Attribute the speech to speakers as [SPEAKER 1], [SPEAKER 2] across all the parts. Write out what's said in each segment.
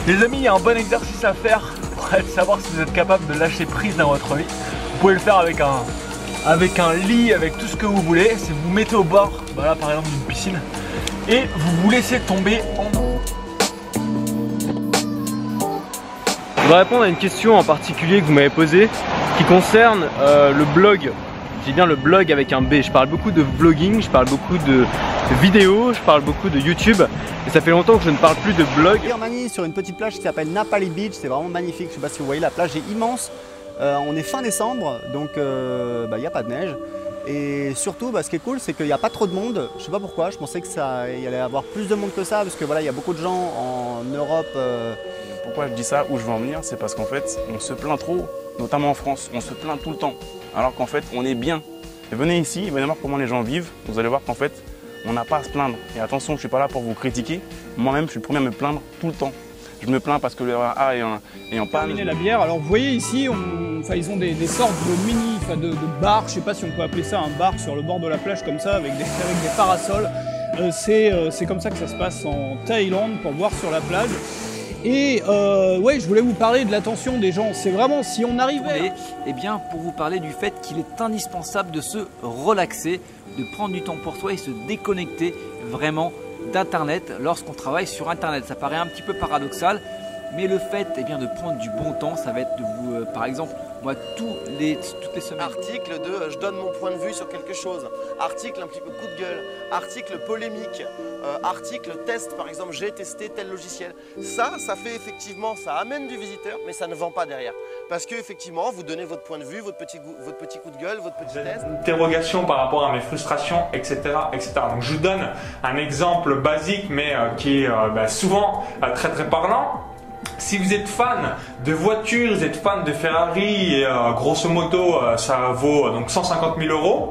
[SPEAKER 1] Les amis, il y a un bon exercice à faire pour savoir si vous êtes capable de lâcher prise dans votre vie. Vous pouvez le faire avec un lit, avec tout ce que vous voulez. C'est vous mettez au bord, voilà, par exemple d'une piscine, et vous vous laissez tomber en eau.
[SPEAKER 2] Je voudrais répondre à une question en particulier que vous m'avez posée qui concerne le blog. J'ai bien le blog avec un B. Je parle beaucoup de vlogging, je parle beaucoup de vidéos, je parle beaucoup de YouTube. Et ça fait longtemps que je ne parle plus de blog.
[SPEAKER 3] En Birmanie, sur une petite plage qui s'appelle Napali Beach, c'est vraiment magnifique. Je ne sais pas si vous voyez, la plage est immense. On est fin décembre, donc il n'y a pas de neige. Et surtout, ce qui est cool, c'est qu'il n'y a pas trop de monde. Je ne sais pas pourquoi, je pensais qu'il allait y avoir plus de monde que ça, parce que voilà, il y a beaucoup de gens en Europe.
[SPEAKER 4] Pourquoi je dis ça, où je veux en venir, c'est parce qu'en fait, on se plaint trop, notamment en France, on se plaint tout le temps, alors qu'en fait, on est bien. Et venez ici, venez voir comment les gens vivent, vous allez voir qu'en fait, on n'a pas à se plaindre. Et attention, je ne suis pas là pour vous critiquer, moi-même, je suis le premier à me plaindre tout le temps. Je me plains parce que le A est en panne.
[SPEAKER 5] La bière, alors vous voyez ici, ils ont des sortes de mini, de bars, je ne sais pas si on peut appeler ça un bar sur le bord de la plage comme ça, avec des parasols. C'est comme ça que ça se passe en Thaïlande, pour boire sur la plage. Et ouais, je voulais vous parler de l'attention des gens. C'est vraiment, si on arrivait...
[SPEAKER 6] Eh bien, pour vous parler du fait qu'il est indispensable de se relaxer, de prendre du temps pour soi et se déconnecter vraiment d'Internet lorsqu'on travaille sur Internet. Ça paraît un petit peu paradoxal, mais le fait de prendre du bon temps, ça va être de vous, par exemple, moi toutes les semaines.
[SPEAKER 3] Article de je donne mon point de vue sur quelque chose. Article un petit peu coup de gueule. Article polémique. Article test, par exemple, j'ai testé tel logiciel. Ça fait effectivement, ça amène du visiteur, mais ça ne vend pas derrière. Parce que effectivement, vous donnez votre point de vue, votre petit coup de gueule, votre petit test.
[SPEAKER 7] Interrogation par rapport à mes frustrations, etc., etc. Donc je vous donne un exemple basique, mais qui est souvent très parlant. Si vous êtes fan de voitures, vous êtes fan de Ferrari, et grosso modo ça vaut donc 150 000 €.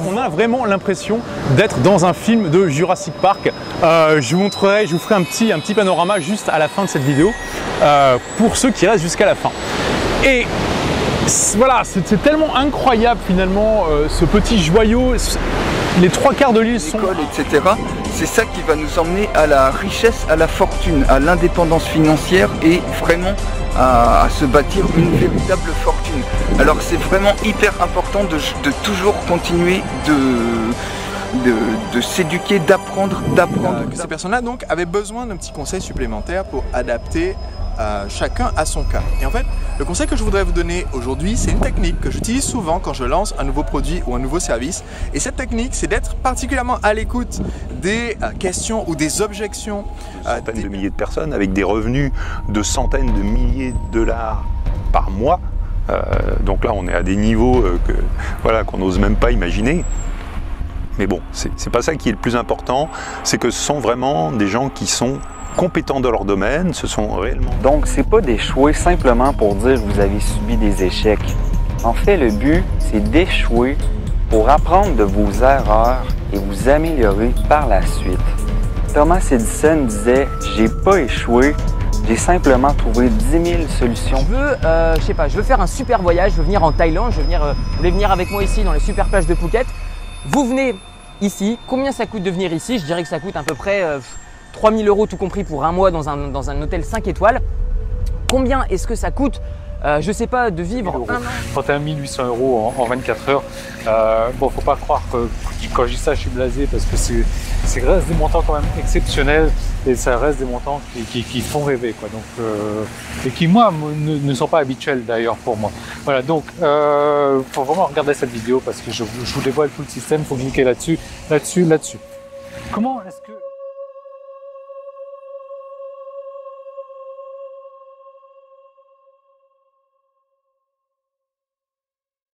[SPEAKER 8] On a vraiment l'impression d'être dans un film de Jurassic Park. Je vous ferai un petit panorama juste à la fin de cette vidéo pour ceux qui restent jusqu'à la fin. Et voilà, c'est tellement incroyable finalement ce petit joyau. Les trois quarts de l'île sont...
[SPEAKER 9] etc. C'est ça qui va nous emmener à la richesse, à la fortune, à l'indépendance financière et vraiment à se bâtir une véritable fortune. Alors c'est vraiment hyper important de toujours continuer de s'éduquer, d'apprendre.
[SPEAKER 10] Ces personnes-là donc avaient besoin d'un petit conseil supplémentaire pour adapter chacun à son cas. Et en fait, le conseil que je voudrais vous donner aujourd'hui, c'est une technique que j'utilise souvent quand je lance un nouveau produit ou un nouveau service. Et cette technique, c'est d'être particulièrement à l'écoute des questions ou des objections.
[SPEAKER 11] Centaines de milliers de personnes avec des revenus de centaines de milliers de dollars par mois. Donc là, on est à des niveaux qu'on n'ose même pas imaginer. Mais bon, c'est pas ça qui est le plus important. C'est que ce sont vraiment des gens qui sont compétents dans leur domaine, ce sont réellement...
[SPEAKER 12] Donc, c'est pas d'échouer simplement pour dire que vous avez subi des échecs. En fait, le but, c'est d'échouer pour apprendre de vos erreurs et vous améliorer par la suite. Thomas Edison disait « J'ai pas échoué, j'ai simplement trouvé 10 000 solutions. »
[SPEAKER 13] Je veux faire un super voyage, je veux venir en Thaïlande, vous voulez venir avec moi ici dans les super plages de Phuket. Vous venez ici, combien ça coûte de venir ici? Je dirais que ça coûte à peu près 3 000 € tout compris pour un mois dans un hôtel 5 étoiles. Combien est-ce que ça coûte, je sais pas, de vivre un an?
[SPEAKER 14] 31 800 € en 24 heures. Bon, faut pas croire que quand je dis ça, je suis blasé parce que c'est reste des montants quand même exceptionnels et ça reste des montants qui font rêver, quoi. Donc, et qui, moi, ne sont pas habituels d'ailleurs pour moi. Voilà, donc, faut vraiment regarder cette vidéo parce que je vous dévoile tout le système, faut cliquer là-dessus. Comment est-ce que...